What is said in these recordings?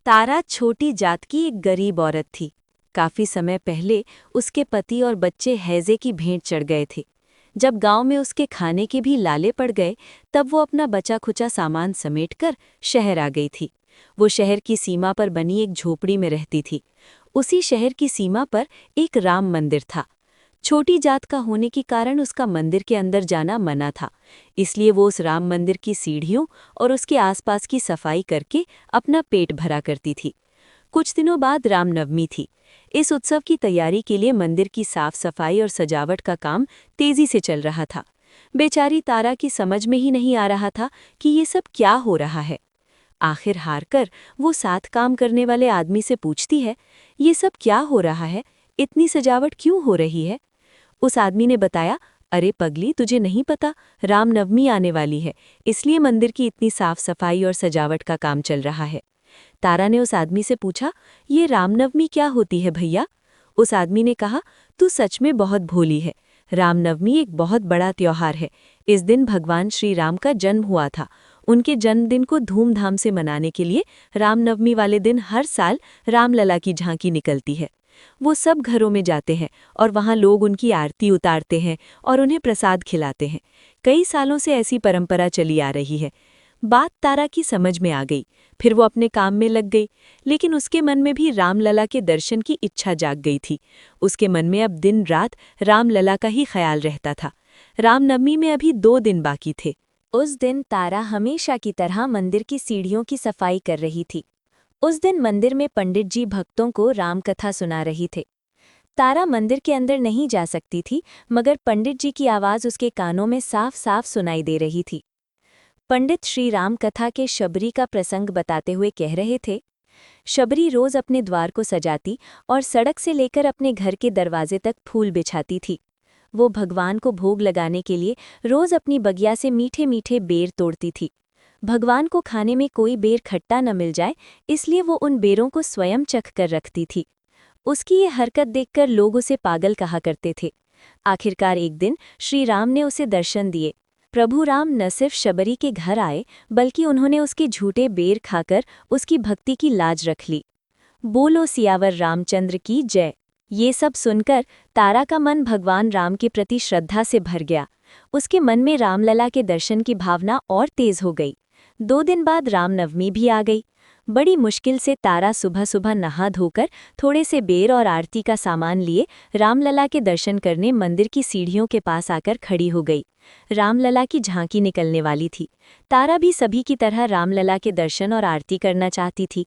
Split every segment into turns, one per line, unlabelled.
तारा छोटी जात की एक गरीब औरत थी। काफी समय पहले उसके पति और बच्चे हैजे की भेंट चढ़ गए थे। जब गांव में उसके खाने के भी लाले पड़ गए, तब वो अपना बचा खुचा सामान समेटकर शहर आ गई थी। वो शहर की सीमा पर बनी एक झोपड़ी में रहती थी। उसी शहर की सीमा पर एक राम मंदिर था। छोटी जात का होने के कारण उसका मंदिर के अंदर जाना मना था। इसलिए वो उस राम मंदिर की सीढ़ियों और उसके आसपास की सफाई करके अपना पेट भरा करती थी। कुछ दिनों बाद रामनवमी थी। इस उत्सव की तैयारी के लिए मंदिर की साफ सफाई और सजावट का काम तेजी से चल रहा था। बेचारी तारा की समझ में ही नहीं आ रहा था कि ये सब क्या हो रहा है। आखिर हार कर वो साथ काम करने वाले आदमी से पूछती है, ये सब क्या हो रहा है? इतनी सजावट क्यों हो रही है? उस आदमी ने बताया, अरे पगली, तुझे नहीं पता, रामनवमी आने वाली है, इसलिए मंदिर की इतनी साफ सफाई और सजावट का काम चल रहा है। तारा ने उस आदमी से पूछा, ये रामनवमी क्या होती है भैया? उस आदमी ने कहा, तू सच में बहुत भोली है। रामनवमी एक बहुत बड़ा त्योहार है। इस दिन भगवान श्री राम का जन्म हुआ था। उनके जन्मदिन को धूमधाम से मनाने के लिए रामनवमी वाले दिन हर साल रामलला की झांकी निकलती है। वो सब घरों में जाते हैं और वहाँ लोग उनकी आरती उतारते हैं और उन्हें प्रसाद खिलाते हैं। कई सालों से ऐसी परंपरा चली आ रही है। बात तारा की समझ में आ गई। फिर वो अपने काम में लग गई। लेकिन उसके मन में भी रामलला के दर्शन की इच्छा जाग गई थी। उसके मन में अब दिन रात रामलला का ही ख्याल रहता था। रामनवमी में अभी 2 दिन बाकी थे। उस दिन तारा हमेशा की तरह मंदिर की सीढ़ियों की सफाई कर रही थी। उस दिन मंदिर में पंडित जी भक्तों को राम कथा सुना रही थे। तारा मंदिर के अंदर नहीं जा सकती थी, मगर पंडित जी की आवाज़ उसके कानों में साफ साफ सुनाई दे रही थी। पंडित श्री राम कथा के शबरी का प्रसंग बताते हुए कह रहे थे, शबरी रोज अपने द्वार को सजाती और सड़क से लेकर अपने घर के दरवाजे तक फूल बिछाती थी। वो भगवान को भोग लगाने के लिए रोज अपनी बगिया से मीठे मीठे बेर तोड़ती थी। भगवान को खाने में कोई बेर खट्टा न मिल जाए, इसलिए वो उन बेरों को स्वयं चख कर रखती थी। उसकी ये हरकत देखकर लोग उसे पागल कहा करते थे। आखिरकार एक दिन श्री राम ने उसे दर्शन दिए। प्रभु राम न सिर्फ शबरी के घर आए, बल्कि उन्होंने उसके झूठे बेर खाकर उसकी भक्ति की लाज रख ली। बोलो सियावर रामचंद्र की जय। ये सब सुनकर तारा का मन भगवान राम के प्रति श्रद्धा से भर गया। उसके मन में रामलला के दर्शन की भावना और तेज हो गई। 2 दिन बाद रामनवमी भी आ गई। बड़ी मुश्किल से तारा सुबह सुबह नहा धोकर थोड़े से बेर और आरती का सामान लिए रामलला के दर्शन करने मंदिर की सीढ़ियों के पास आकर खड़ी हो गई। रामलला की झांकी निकलने वाली थी। तारा भी सभी की तरह रामलला के दर्शन और आरती करना चाहती थी।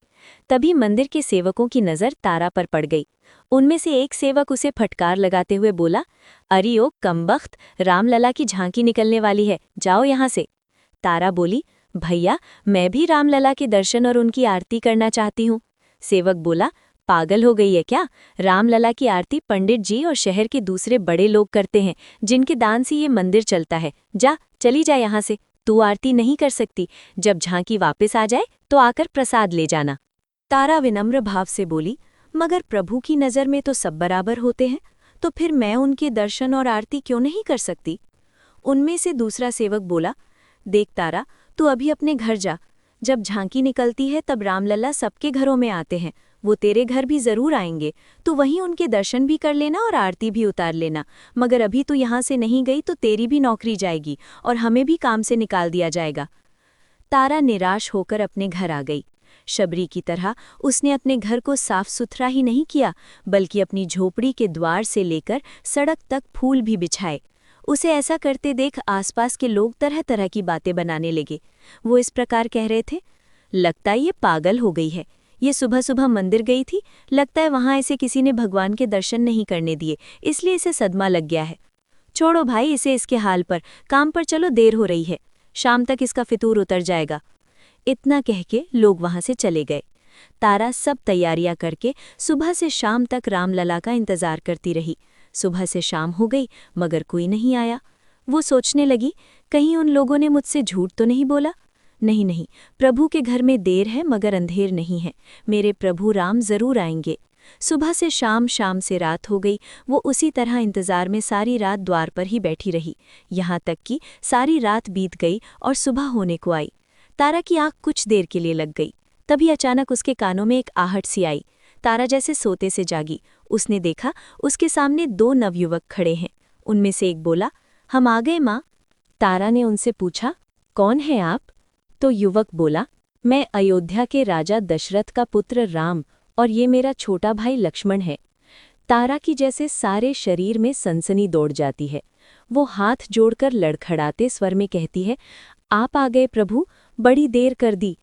तभी मंदिर के सेवकों की नज़र तारा पर पड़ गई। उनमें से एक सेवक उसे फटकार लगाते हुए बोला, अरे ओ कमबख्त, रामलला की झांकी निकलने वाली है, जाओ यहाँ से। तारा बोली, भैया, मैं भी रामलला के दर्शन और उनकी आरती करना चाहती हूँ। सेवक बोला, पागल हो गई है क्या? रामलला की आरती पंडित जी और शहर के दूसरे बड़े लोग करते हैं, जिनके दान से ये मंदिर चलता है। जा, चली जा यहाँ से। तू आरती नहीं कर सकती। जब झांकी वापस आ जाए तो आकर प्रसाद ले जाना। तारा विनम्र भाव से बोली, मगर प्रभु की नज़र में तो सब बराबर होते हैं, तो फिर मैं उनके दर्शन और आरती क्यों नहीं कर सकती? उनमें से दूसरा सेवक बोला, देख तारा, तू अभी अपने घर जा। जब झांकी निकलती है तब रामलला सबके घरों में आते हैं। वो तेरे घर भी जरूर आएंगे। तू वहीं उनके दर्शन भी कर लेना और आरती भी उतार लेना। मगर अभी तू यहाँ से नहीं गई तो तेरी भी नौकरी जाएगी और हमें भी काम से निकाल दिया जाएगा। तारा निराश होकर अपने घर आ गई। शबरी की तरह उसने अपने घर को साफ सुथरा ही नहीं किया, बल्कि अपनी झोपड़ी के द्वार से लेकर सड़क तक फूल भी बिछाए। उसे ऐसा करते देख आसपास के लोग तरह तरह की बातें बनाने लगे। वो इस प्रकार कह रहे थे, लगता है ये पागल हो गई है। ये सुबह सुबह मंदिर गई थी, लगता है वहाँ इसे किसी ने भगवान के दर्शन नहीं करने दिए, इसलिए इसे सदमा लग गया है। छोड़ो भाई इसे इसके हाल पर, काम पर चलो, देर हो रही है। शाम तक इसका फितूर उतर जाएगा। इतना कह के लोग वहाँ से चले गए। तारा सब तैयारियां करके सुबह से शाम तक रामलला का इंतजार करती रही। सुबह से शाम हो गई, मगर कोई नहीं आया। वो सोचने लगी, कहीं उन लोगों ने मुझसे झूठ तो नहीं बोला? नहीं नहीं, प्रभु के घर में देर है मगर अंधेर नहीं है। मेरे प्रभु राम जरूर आएंगे। सुबह से शाम, शाम से रात हो गई। वो उसी तरह इंतजार में सारी रात द्वार पर ही बैठी रही। यहाँ तक कि सारी रात बीत गई और सुबह होने को आई। तारा की आँख कुछ देर के लिए लग गई। तभी अचानक उसके कानों में एक आहट सी आई। तारा जैसे सोते से जागी। उसने देखा उसके सामने 2 नवयुवक खड़े हैं। उनमें से एक बोला, हम आ गए माँ। तारा ने उनसे पूछा, कौन है आप? तो युवक बोला, मैं अयोध्या के राजा दशरथ का पुत्र राम और ये मेरा छोटा भाई लक्ष्मण है। तारा की जैसे सारे शरीर में सनसनी दौड़ जाती है। वो हाथ जोड़कर लड़खड़ाते स्वर में कहती है, आप आ गए प्रभु, बड़ी देर कर दी।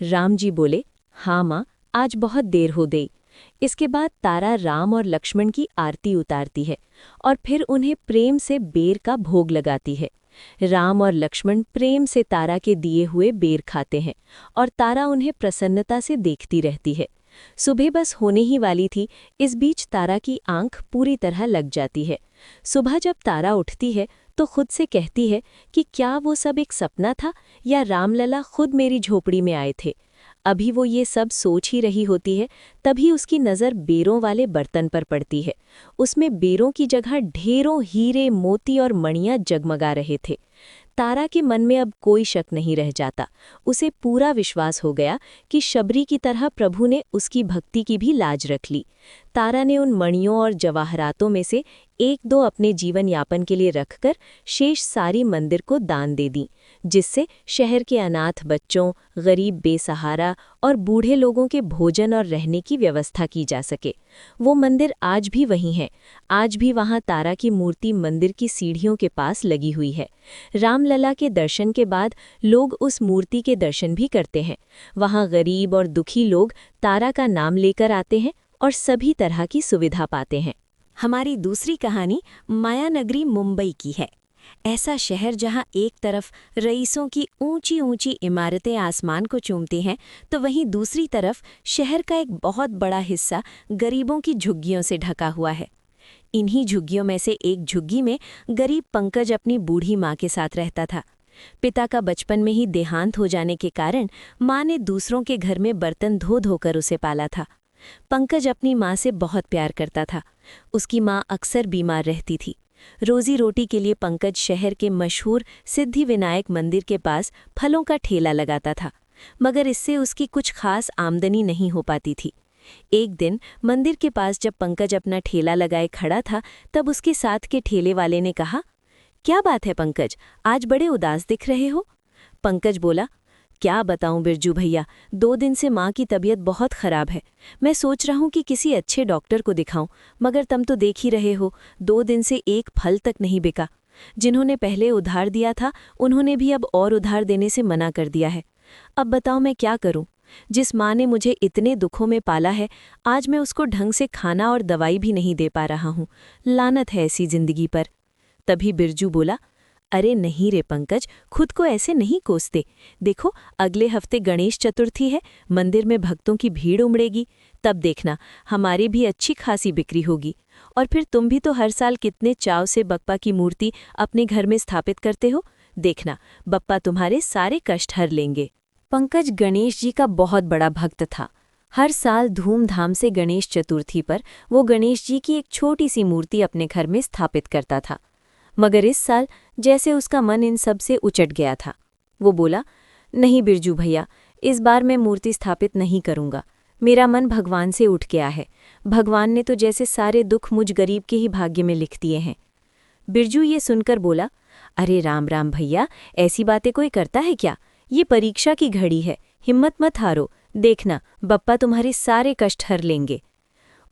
राम जी बोले, हाँ माँ, आज बहुत देर हो गई। इसके बाद तारा राम और लक्ष्मण की आरती उतारती है और फिर उन्हें प्रेम से बेर का भोग लगाती है। राम और लक्ष्मण प्रेम से तारा के दिए हुए बेर खाते हैं और तारा उन्हें प्रसन्नता से देखती रहती है। सुबह बस होने ही वाली थी, इस बीच तारा की आंख पूरी तरह लग जाती है। सुबह जब तारा उठती है तो खुद से कहती है कि क्या वो सब एक सपना था या रामलला खुद मेरी झोपड़ी में आए थे। अभी वो ये सब सोच ही रही होती है, तभी उसकी नज़र बेरों वाले बर्तन पर पड़ती है। उसमें बेरों की जगह ढेरों हीरे, मोती और मणियाँ जगमगा रहे थे। तारा के मन में अब कोई शक नहीं रह जाता। उसे पूरा विश्वास हो गया कि शबरी की तरह प्रभु ने उसकी भक्ति की भी लाज रख ली। तारा ने उन मणियों और जवाहरातों में से 1-2 अपने जीवन यापन के लिए रखकर शेष सारी मंदिर को दान दे दी, जिससे शहर के अनाथ बच्चों, गरीब बेसहारा और बूढ़े लोगों के भोजन और रहने की व्यवस्था की जा सके। वो मंदिर आज भी वहीं है। आज भी वहाँ तारा की मूर्ति मंदिर की सीढ़ियों के पास लगी हुई है। रामलला के दर्शन के बाद लोग उस मूर्ति के दर्शन भी करते हैं। वहाँ गरीब और दुखी लोग तारा का नाम लेकर आते हैं और सभी तरह की सुविधा पाते हैं।
हमारी दूसरी कहानी मायानगरी मुंबई की है। ऐसा शहर जहां एक तरफ रईसों की ऊंची ऊंची इमारतें आसमान को चूमती हैं, तो वहीं दूसरी तरफ शहर का एक बहुत बड़ा हिस्सा गरीबों की झुग्गियों से ढका हुआ है। इन्हीं झुग्गियों में से एक झुग्गी में गरीब पंकज अपनी बूढ़ी माँ के साथ रहता था। पिता का बचपन में ही देहांत हो जाने के कारण माँ ने दूसरों के घर में बर्तन धो धोकर उसे पाला था। पंकज अपनी माँ से बहुत प्यार करता था। उसकी माँ अक्सर बीमार रहती थी। रोजी रोटी के लिए पंकज शहर के मशहूर सिद्धिविनायक मंदिर के पास फलों का ठेला लगाता था, मगर इससे उसकी कुछ खास आमदनी नहीं हो पाती थी। एक दिन मंदिर के पास जब पंकज अपना ठेला लगाए खड़ा था, तब उसके साथ के ठेले वाले ने कहा, क्या बात है पंकज, आज बड़े उदास दिख रहे हो? पंकज बोला, क्या बताऊं बिरजू भैया, 2 दिन से माँ की तबीयत बहुत खराब है। मैं सोच रहा हूं कि किसी अच्छे डॉक्टर को दिखाऊं, मगर तुम तो देख ही रहे हो, 2 दिन से एक फल तक नहीं बिका। जिन्होंने पहले उधार दिया था, उन्होंने भी अब और उधार देने से मना कर दिया है। अब बताओ मैं क्या करूं? जिस माँ ने मुझे इतने दुखों में पाला है, आज मैं उसको ढंग से खाना और दवाई भी नहीं दे पा रहा हूं। लानत है ऐसी जिंदगी पर। तभी बिरजू बोला, अरे नहीं रे पंकज, खुद को ऐसे नहीं कोसते। देखो, अगले हफ्ते गणेश चतुर्थी है, मंदिर में भक्तों की भीड़ उमड़ेगी। तब देखना, हमारी भी अच्छी खासी बिक्री होगी। और फिर तुम भी तो हर साल कितने चाव से बप्पा की मूर्ति अपने घर में स्थापित करते हो। देखना, बप्पा तुम्हारे सारे कष्ट हर लेंगे। पंकज गणेश जी का बहुत बड़ा भक्त था। हर साल धूमधाम से गणेश चतुर्थी पर वो गणेश जी की एक छोटी सी मूर्ति अपने घर में स्थापित करता था। मगर इस साल जैसे उसका मन इन सब से उचट गया था। वो बोला, नहीं बिरजू भैया, इस बार मैं मूर्ति स्थापित नहीं करूँगा। मेरा मन भगवान से उठ गया है। भगवान ने तो जैसे सारे दुख मुझ गरीब के ही भाग्य में लिख दिए हैं। बिरजू ये सुनकर बोला, अरे राम राम भैया, ऐसी बातें कोई करता है क्या? ये परीक्षा की घड़ी है, हिम्मत मत हारो। देखना, बप्पा तुम्हारे सारे कष्ट हर लेंगे।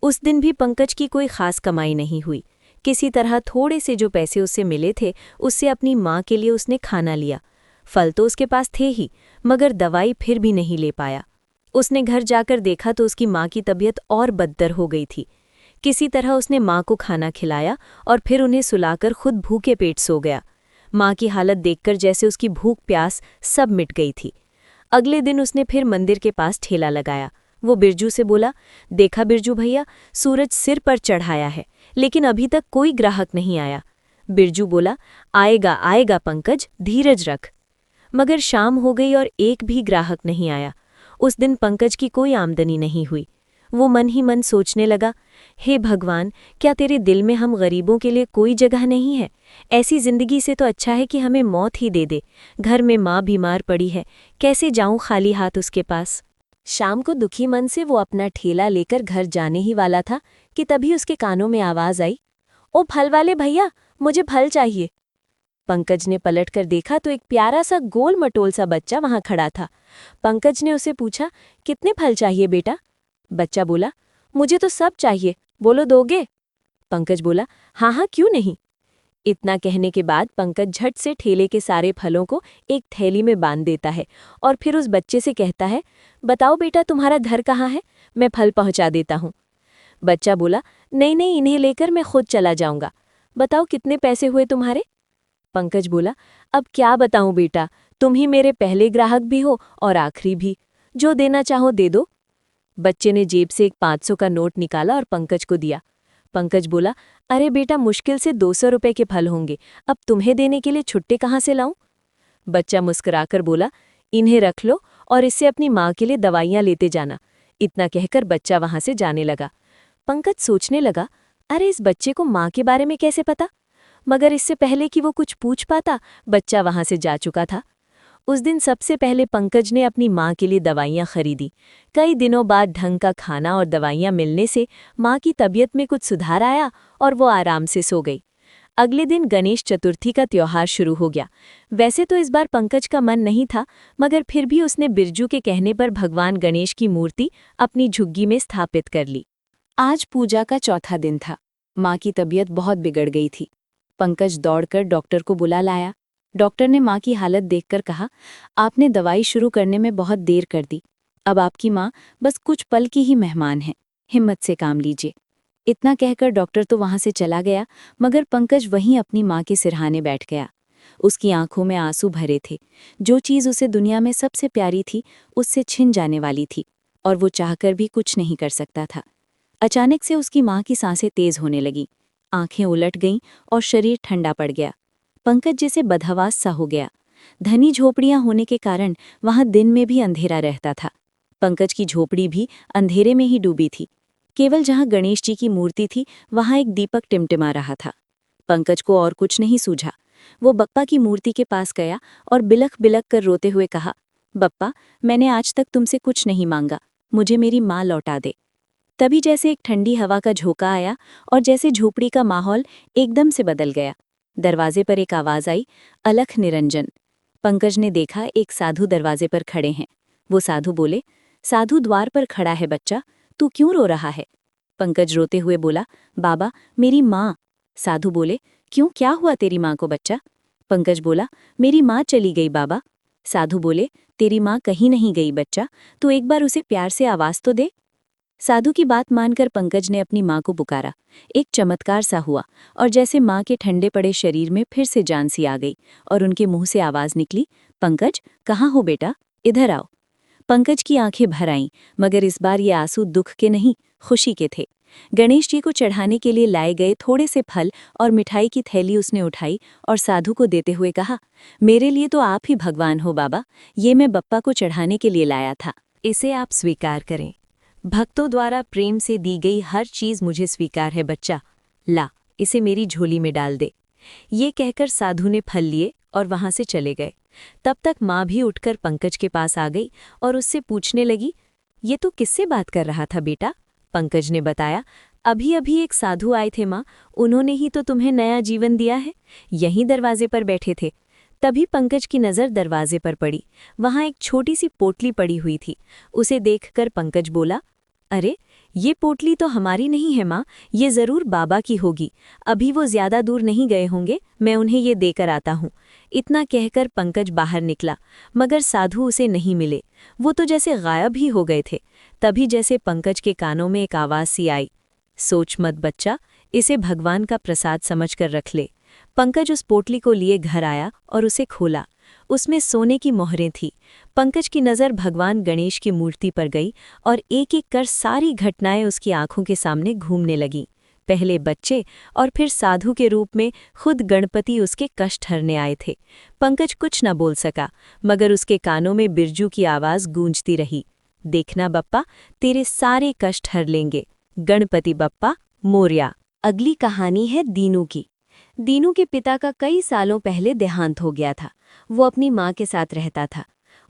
उस दिन भी पंकज की कोई खास कमाई नहीं हुई। किसी तरह थोड़े से जो पैसे उससे मिले थे, उससे अपनी माँ के लिए उसने खाना लिया। फल तो उसके पास थे ही, मगर दवाई फिर भी नहीं ले पाया। उसने घर जाकर देखा तो उसकी माँ की तबीयत और बदतर हो गई थी। किसी तरह उसने माँ को खाना खिलाया और फिर उन्हें सुलाकर खुद भूखे पेट सो गया। माँ की हालत देखकर जैसे उसकी भूख प्यास सब मिट गई थी। अगले दिन उसने फिर मंदिर के पास ठेला लगाया। वो बिरजू से बोला, देखा बिरजू भैया, सूरज सिर पर चढ़ाया है, लेकिन अभी तक कोई ग्राहक नहीं आया। बिरजू बोला, आएगा आएगा पंकज, धीरज रख। मगर शाम हो गई और एक भी ग्राहक नहीं आया। उस दिन पंकज की कोई आमदनी नहीं हुई। वो मन ही मन सोचने लगा, हे भगवान, क्या तेरे दिल में हम गरीबों के लिए कोई जगह नहीं है? ऐसी जिंदगी से तो अच्छा है कि हमें मौत ही दे दे। घर में माँ बीमार पड़ी है, कैसे जाऊं खाली हाथ उसके पास?
शाम को दुखी मन से वो अपना ठेला लेकर घर जाने ही वाला था कि तभी उसके कानों में आवाज आई, ओ फल वाले भैया, मुझे फल चाहिए। पंकज ने पलटकर देखा तो एक प्यारा सा गोल मटोल सा बच्चा वहां खड़ा था। पंकज ने उसे पूछा, कितने फल चाहिए बेटा? बच्चा बोला, मुझे तो सब चाहिए, बोलो दोगे? पंकज बोला, हाँ हाँ क्यों नहीं। इतना कहने के बाद पंकज झट से ठेले के सारे फलों को एक थैली में बांध देता है और फिर उस बच्चे से कहता है, बताओ बेटा तुम्हारा घर कहाँ है, मैं फल पहुंचा देता हूँ। बच्चा बोला, नहीं नहीं, इन्हें लेकर मैं खुद चला जाऊंगा। बताओ कितने पैसे हुए तुम्हारे? पंकज बोला, अब क्या बताऊं बेटा, तुम ही मेरे पहले ग्राहक भी हो और आखिरी भी, जो देना चाहो दे दो। बच्चे ने जेब से एक 500 का नोट निकाला और पंकज को दिया। पंकज बोला, अरे बेटा मुश्किल से 200 रुपए के फल होंगे, अब तुम्हें देने के लिए छुट्टे कहाँ से लाऊं? बच्चा मुस्कुराकर बोला, इन्हें रख लो और इससे अपनी माँ के लिए दवाइयाँ लेते जाना। इतना कहकर बच्चा वहां से जाने लगा। पंकज सोचने लगा, अरे इस बच्चे को माँ के बारे में कैसे पता? मगर इससे पहले कि वो कुछ पूछ पाता, बच्चा वहां से जा चुका था। उस दिन सबसे पहले पंकज ने अपनी माँ के लिए दवाइयाँ खरीदी। कई दिनों बाद ढंग का खाना और दवाइयाँ मिलने से माँ की तबीयत में कुछ सुधार आया और वो आराम से सो गई। अगले दिन गणेश चतुर्थी का त्योहार शुरू हो गया। वैसे तो इस बार पंकज का मन नहीं था, मगर फिर भी उसने बिरजू के कहने पर भगवान गणेश की मूर्ति अपनी झुग्गी में स्थापित कर ली। आज पूजा का चौथा दिन था। माँ की तबीयत बहुत बिगड़ गई थी। पंकज दौड़कर डॉक्टर को बुला लाया। डॉक्टर ने माँ की हालत देखकर कहा, आपने दवाई शुरू करने में बहुत देर कर दी। अब आपकी माँ बस कुछ पल की ही मेहमान है, हिम्मत से काम लीजिए। इतना कहकर डॉक्टर तो वहां से चला गया, मगर पंकज वहीं अपनी माँ के सिरहाने बैठ गया। उसकी आंखों में आंसू भरे थे। जो चीज़ उसे दुनिया में सबसे प्यारी थी, उससे छिन जाने वाली थी, और वो चाहकर भी कुछ नहीं कर सकता था। अचानक से उसकी माँ की सांसें तेज होने लगीं, आंखें उलट गईं और शरीर ठंडा पड़ गया। पंकज जैसे बदहवास सा हो गया। धनी झोपड़ियां होने के कारण वहां दिन में भी अंधेरा रहता था। पंकज की झोपड़ी भी अंधेरे में ही डूबी थी। केवल जहां गणेश जी की मूर्ति थी, वहां एक दीपक टिमटिमा रहा था। पंकज को और कुछ नहीं सूझा। वो बप्पा की मूर्ति के पास गया और बिलख बिलख कर रोते हुए कहा, बप्पा, मैंने आज तक तुमसे कुछ नहीं मांगा, मुझे मेरी माँ लौटा दे। तभी जैसे एक ठंडी हवा का झोंका आया और जैसे झोपड़ी का माहौल एकदम से बदल गया। दरवाजे पर एक आवाज आई, अलख निरंजन। पंकज ने देखा एक साधु दरवाजे पर खड़े हैं। वो साधु बोले, साधु द्वार पर खड़ा है बच्चा, तू क्यों रो रहा है? पंकज रोते हुए बोला, बाबा, मेरी माँ। साधु बोले, क्यों, क्या हुआ तेरी माँ को बच्चा? पंकज बोला, मेरी माँ चली गई बाबा। साधु बोले, तेरी माँ कहीं नहीं गई बच्चा, तू एक बार उसे प्यार से आवाज तो दे। साधु की बात मानकर पंकज ने अपनी माँ को पुकारा। एक चमत्कार सा हुआ और जैसे माँ के ठंडे पड़े शरीर में फिर से जान सी आ गई और उनके मुंह से आवाज निकली, पंकज, कहाँ हो बेटा, इधर आओ। पंकज की आंखें भर आईं, मगर इस बार ये आंसू दुख के नहीं, खुशी के थे। गणेश जी को चढ़ाने के लिए लाए गए थोड़े से फल और मिठाई की थैली उसने उठाई और साधु को देते हुए कहा, मेरे लिए तो आप ही भगवान हो बाबा, ये मैं बप्पा को चढ़ाने के लिए लाया था, इसे आप स्वीकार करें। भक्तों द्वारा प्रेम से दी गई हर चीज मुझे स्वीकार है बच्चा, ला, इसे मेरी झोली में डाल दे। ये कहकर साधु ने फल लिए और वहां से चले गए। तब तक माँ भी उठकर पंकज के पास आ गई और उससे पूछने लगी, ये तो किससे बात कर रहा था बेटा? पंकज ने बताया, अभी अभी एक साधु आए थे माँ, उन्होंने ही तो तुम्हें नया जीवन दिया है। यहीं दरवाजे पर बैठे थे। तभी पंकज की नज़र दरवाजे पर पड़ी। वहां एक छोटी सी पोटली पड़ी हुई थी। उसे देखकर पंकज बोला, अरे, ये पोटली तो हमारी नहीं है माँ, ये जरूर बाबा की होगी। अभी वो ज्यादा दूर नहीं गए होंगे, मैं उन्हें ये देकर आता हूँ। इतना कहकर पंकज बाहर निकला, मगर साधु उसे नहीं मिले। वो तो जैसे गायब ही हो गए थे। तभी जैसे पंकज के कानों में एक आवाज सी आई, सोच मत बच्चा, इसे भगवान का प्रसाद समझकर रख ले। पंकज उस पोटली को लिए घर आया और उसे खोला। उसमें सोने की मोहरें थीं। पंकज की नज़र भगवान गणेश की मूर्ति पर गई और एक एक कर सारी घटनाएं उसकी आंखों के सामने घूमने लगीं। पहले बच्चे और फिर साधु के रूप में खुद गणपति उसके कष्ट हरने आए थे। पंकज कुछ न बोल सका, मगर उसके कानों में बिरजू की आवाज़ गूंजती रही, देखना बप्पा, तेरे सारे कष्ट हर लेंगे, गणपति बप्पा मोरया। अगली कहानी है दीनू की। दीनू के पिता का कई सालों पहले देहांत हो गया था। वो अपनी माँ के साथ रहता था।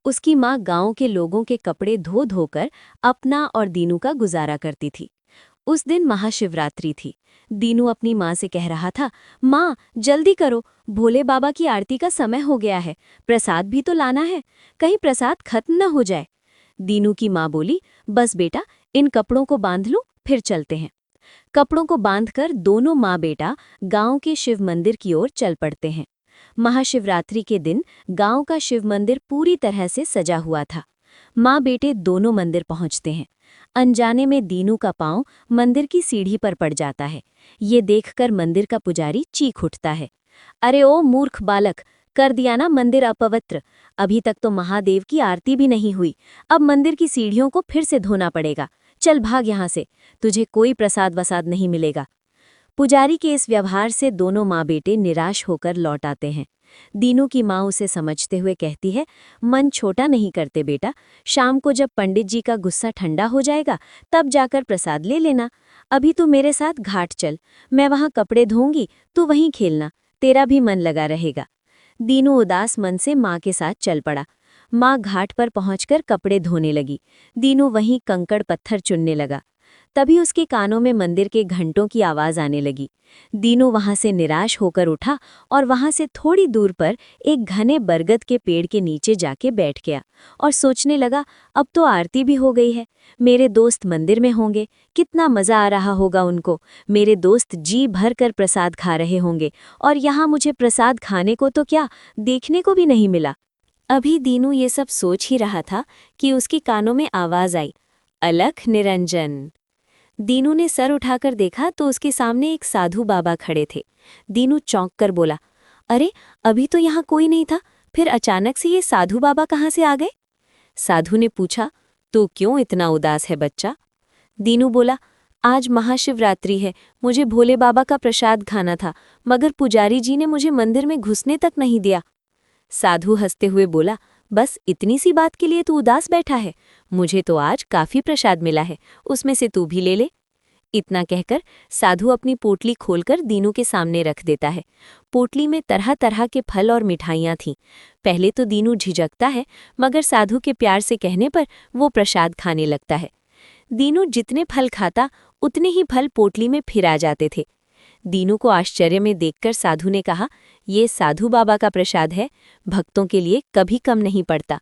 उसकी माँ गांव के लोगों के कपड़े धो धोकर अपना और दीनू का गुजारा करती थी। उस दिन महाशिवरात्रि थी। दीनू अपनी माँ से कह रहा था, माँ जल्दी करो, भोले बाबा की आरती का समय हो गया है, प्रसाद भी तो लाना है, कहीं प्रसाद खत्म न हो जाए। दीनू की माँ बोली, बस बेटा, इन कपड़ों को बांध लो, फिर चलते हैं। कपड़ों को बांधकर दोनों माँ बेटा गांव के शिव मंदिर की ओर चल पड़ते हैं। महाशिवरात्रि के दिन गांव का शिव मंदिर पूरी तरह से सजा हुआ था। माँ बेटे दोनों मंदिर पहुंचते हैं। अनजाने में दीनू का पांव मंदिर की सीढ़ी पर पड़ जाता है। ये देखकर मंदिर का पुजारी चीख उठता है, अरे ओ मूर्ख बालक, कर दिया ना मंदिर अपवित्र। अभी तक तो महादेव की आरती भी नहीं हुई, अब मंदिर की सीढ़ियों को फिर से धोना पड़ेगा। चल भाग यहाँ से, तुझे कोई प्रसाद वसाद नहीं मिलेगा। पुजारी के इस व्यवहार से दोनों माँ बेटे निराश होकर लौट आते हैं। दीनू की माँ उसे समझते हुए कहती है, मन छोटा नहीं करते बेटा, शाम को जब पंडित जी का गुस्सा ठंडा हो जाएगा तब जाकर प्रसाद ले लेना। अभी तू मेरे साथ घाट चल, मैं वहाँ कपड़े धोऊंगी, तू वहीं खेलना, तेरा भी मन लगा रहेगा। दीनू उदास मन से माँ के साथ चल पड़ा। माँ घाट पर पहुंचकर कपड़े धोने लगी। दीनू वहीं कंकड़ पत्थर चुनने लगा। तभी उसके कानों में मंदिर के घंटों की आवाज आने लगी। दीनू वहां से निराश होकर उठा और वहां से थोड़ी दूर पर एक घने बरगद के पेड़ के नीचे जाके बैठ गया और सोचने लगा, अब तो आरती भी हो गई है, मेरे दोस्त मंदिर में होंगे, कितना मजा आ रहा होगा उनको, मेरे दोस्त जी भर कर प्रसाद खा रहे होंगे और यहाँ मुझे प्रसाद खाने को तो क्या, देखने को भी नहीं मिला। अभी दीनू ये सब सोच ही रहा था कि उसके कानों में आवाज आई, अलख निरंजन। दीनू ने सर उठाकर देखा तो उसके सामने एक साधु बाबा खड़े थे। दीनू चौंक कर बोला, अरे अभी तो यहाँ कोई नहीं था, फिर अचानक से ये साधु बाबा कहाँ से आ गए? साधु ने पूछा, तू क्यों इतना उदास है बच्चा? दीनू बोला, आज महाशिवरात्रि है, मुझे भोले बाबा का प्रसाद खाना था, मगर पुजारी जी ने मुझे मंदिर में घुसने तक नहीं दिया। साधु हंसते हुए बोला, बस इतनी सी बात के लिए तू उदास बैठा है? मुझे तो आज काफी प्रसाद मिला है, उसमें से तू भी ले ले। इतना कहकर साधु अपनी पोटली खोलकर दीनू के सामने रख देता है। पोटली में तरह तरह के फल और मिठाइयाँ थीं। पहले तो दीनू झिझकता है, मगर साधु के प्यार से कहने पर वो प्रसाद खाने लगता है। दीनू जितने फल खाता उतने ही फल पोटली में फिर आ जाते थे। दीनू को आश्चर्य में देखकर साधु ने कहा, ये साधु बाबा का प्रसाद है, भक्तों के लिए कभी कम नहीं पड़ता।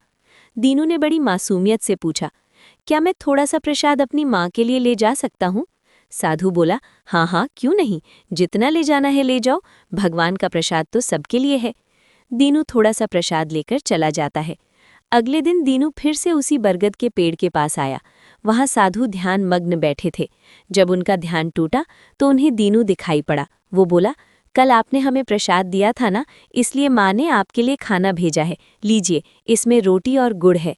दीनू ने बड़ी मासूमियत से पूछा, क्या मैं थोड़ा सा प्रसाद अपनी माँ के लिए ले जा सकता हूँ? साधु बोला, हाँ हाँ क्यों नहीं, जितना ले जाना है ले जाओ, भगवान का प्रसाद तो सबके लिए है। दीनू थोड़ा सा प्रसाद लेकर चला जाता है। अगले दिन दीनू फिर से उसी बरगद के पेड़ के पास आया। वहां साधु ध्यान मग्न बैठे थे। जब उनका ध्यान टूटा तो उन्हें दीनू दिखाई पड़ा। वो बोला, कल आपने हमें प्रसाद दिया था ना, इसलिए माँ ने आपके लिए खाना भेजा है, लीजिए, इसमें रोटी और गुड़ है।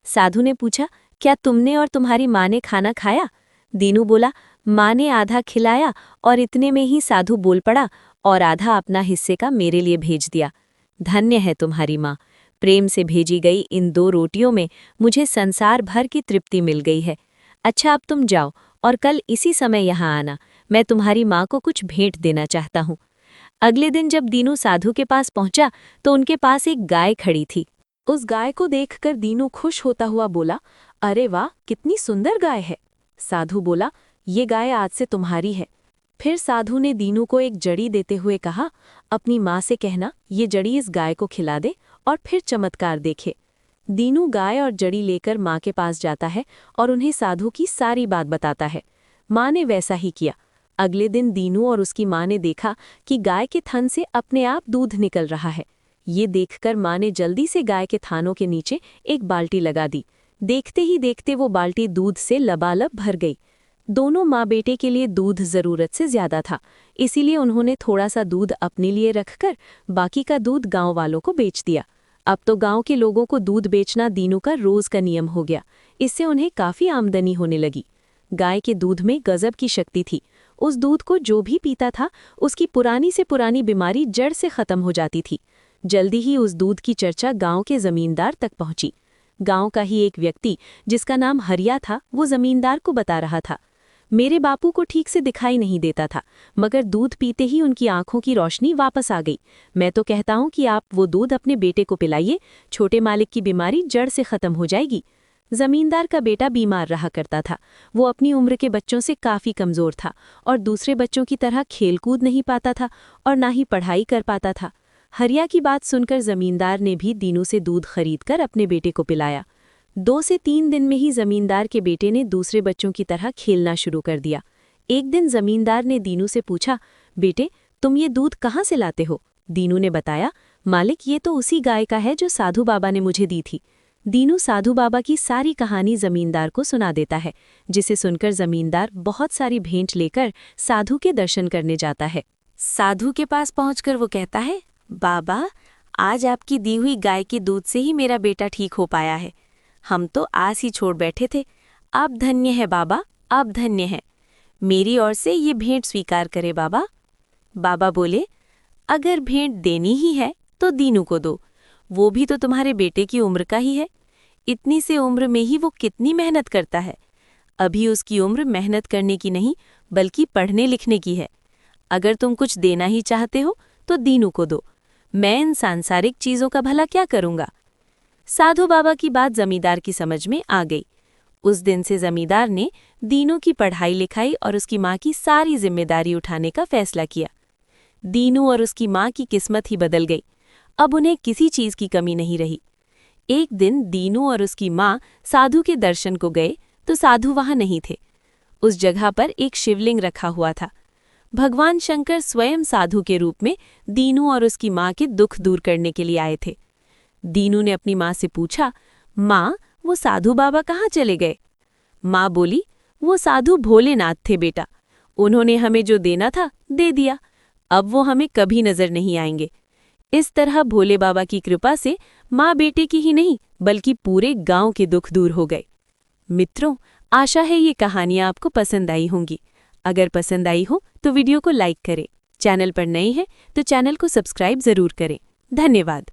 साधु ने पूछा, क्या तुमने और तुम्हारी माँ ने खाना खाया? दीनू बोला, माँ ने आधा खिलाया और इतने में ही साधु बोल पड़ा और आधा अपना हिस्से का मेरे लिए भेज दिया। धन्य है तुम्हारी माँ, प्रेम से भेजी गई इन 2 रोटियों में मुझे संसार भर की तृप्ति मिल गई है। अच्छा अब तुम जाओ और कल इसी समय यहाँ आना, मैं तुम्हारी माँ को कुछ भेंट देना चाहता हूँ। अगले दिन जब दीनू साधु के पास पहुंचा तो उनके पास एक गाय खड़ी थी। उस गाय को देखकर दीनू खुश होता हुआ बोला, अरे वाह, कितनी सुंदर गाय है। साधु बोला, ये गाय आज से तुम्हारी है। फिर साधु ने दीनू को एक जड़ी देते हुए कहा, अपनी माँ से कहना ये जड़ी इस गाय को खिला दे और फिर चमत्कार देखे। दीनू गाय और जड़ी लेकर माँ के पास जाता है और उन्हें साधु की सारी बात बताता है। माँ ने वैसा ही किया। अगले दिन दीनू और उसकी माँ ने देखा कि गाय के थन से अपने आप दूध निकल रहा है। ये देखकर माँ ने जल्दी से गाय के थानों के नीचे एक बाल्टी लगा दी। देखते ही देखते वो बाल्टी दूध से लबालब भर गई। दोनों माँ बेटे के लिए दूध जरूरत से ज्यादा था, इसीलिए उन्होंने थोड़ा सा दूध अपने लिए रखकर बाकी का दूध गांव वालों को बेच दिया। अब तो गांव के लोगों को दूध बेचना दीनू का रोज का नियम हो गया। इससे उन्हें काफी आमदनी होने लगी। गाय के दूध में गजब की शक्ति थी। उस दूध को जो भी पीता था उसकी पुरानी से पुरानी बीमारी जड़ से खत्म हो जाती थी। जल्दी ही उस दूध की चर्चा गांव के जमींदार तक पहुंची। गांव का ही एक व्यक्ति जिसका नाम हरिया था, वो जमींदार को बता रहा था, मेरे बापू को ठीक से दिखाई नहीं देता था, मगर दूध पीते ही उनकी आंखों की रोशनी वापस आ गई। मैं तो कहता हूँ कि आप वो दूध अपने बेटे को पिलाइए, छोटे मालिक की बीमारी जड़ से खत्म हो जाएगी। जमींदार का बेटा बीमार रहा करता था। वो अपनी उम्र के बच्चों से काफ़ी कमज़ोर था और दूसरे बच्चों की तरह खेलकूद नहीं पाता था और ना ही पढ़ाई कर पाता था। हरिया की बात सुनकर जमींदार ने भी दीनू से दूध खरीदकर अपने बेटे को पिलाया। 2 से 3 दिन में ही जमींदार के बेटे ने दूसरे बच्चों की तरह खेलना शुरू कर दिया। एक दिन जमींदार ने दीनू से पूछा, बेटे तुम ये दूध कहाँ से लाते हो? दीनू ने बताया, मालिक ये तो उसी गाय का है जो साधु बाबा ने मुझे दी थी। दीनू साधु बाबा की सारी कहानी जमींदार को सुना देता है, जिसे सुनकर जमींदार बहुत सारी भेंट लेकर साधु के दर्शन करने जाता है।
साधु के पास पहुंचकर वो कहता है, बाबा आज आपकी दी हुई गाय के दूध से ही मेरा बेटा ठीक हो पाया है। हम तो आस ही छोड़ बैठे थे। आप धन्य है बाबा, आप धन्य हैं। मेरी ओर से ये भेंट स्वीकार करे बाबा। बाबा बोले, अगर भेंट देनी ही है तो दीनू को दो, वो भी तो तुम्हारे बेटे की उम्र का ही है। इतनी से उम्र में ही वो कितनी मेहनत करता है। अभी उसकी उम्र मेहनत करने की नहीं बल्कि पढ़ने लिखने की है। अगर तुम कुछ देना ही चाहते हो तो दीनू को दो। मैं इन सांसारिक चीज़ों का भला क्या करूँगा। साधु बाबा की बात जमींदार की समझ में आ गई। उस दिन से जमींदार ने दीनू की पढ़ाई लिखाई और उसकी माँ की सारी जिम्मेदारी उठाने का फैसला किया। दीनू और उसकी माँ की किस्मत ही बदल गई। अब उन्हें किसी चीज़ की कमी नहीं रही। एक दिन दीनू और उसकी माँ साधु के दर्शन को गए तो साधु वहाँ नहीं थे। उस जगह पर एक शिवलिंग रखा हुआ था। भगवान शंकर स्वयं साधु के रूप में दीनू और उसकी माँ के दुख दूर करने के लिए आए थे। दीनू ने अपनी माँ से पूछा, माँ वो साधु बाबा कहाँ चले गए? माँ बोली, वो साधु भोलेनाथ थे बेटा। उन्होंने हमें जो देना था दे दिया। अब वो हमें कभी नजर नहीं आएंगे। इस तरह भोले बाबा की कृपा से माँ बेटे की ही नहीं बल्कि पूरे गांव के दुख दूर हो गए। मित्रों, आशा है ये कहानियाँ आपको पसंद आई होंगी। अगर पसंद आई हो तो वीडियो को लाइक करें। चैनल पर नए हैं तो चैनल को सब्सक्राइब जरूर करें। धन्यवाद।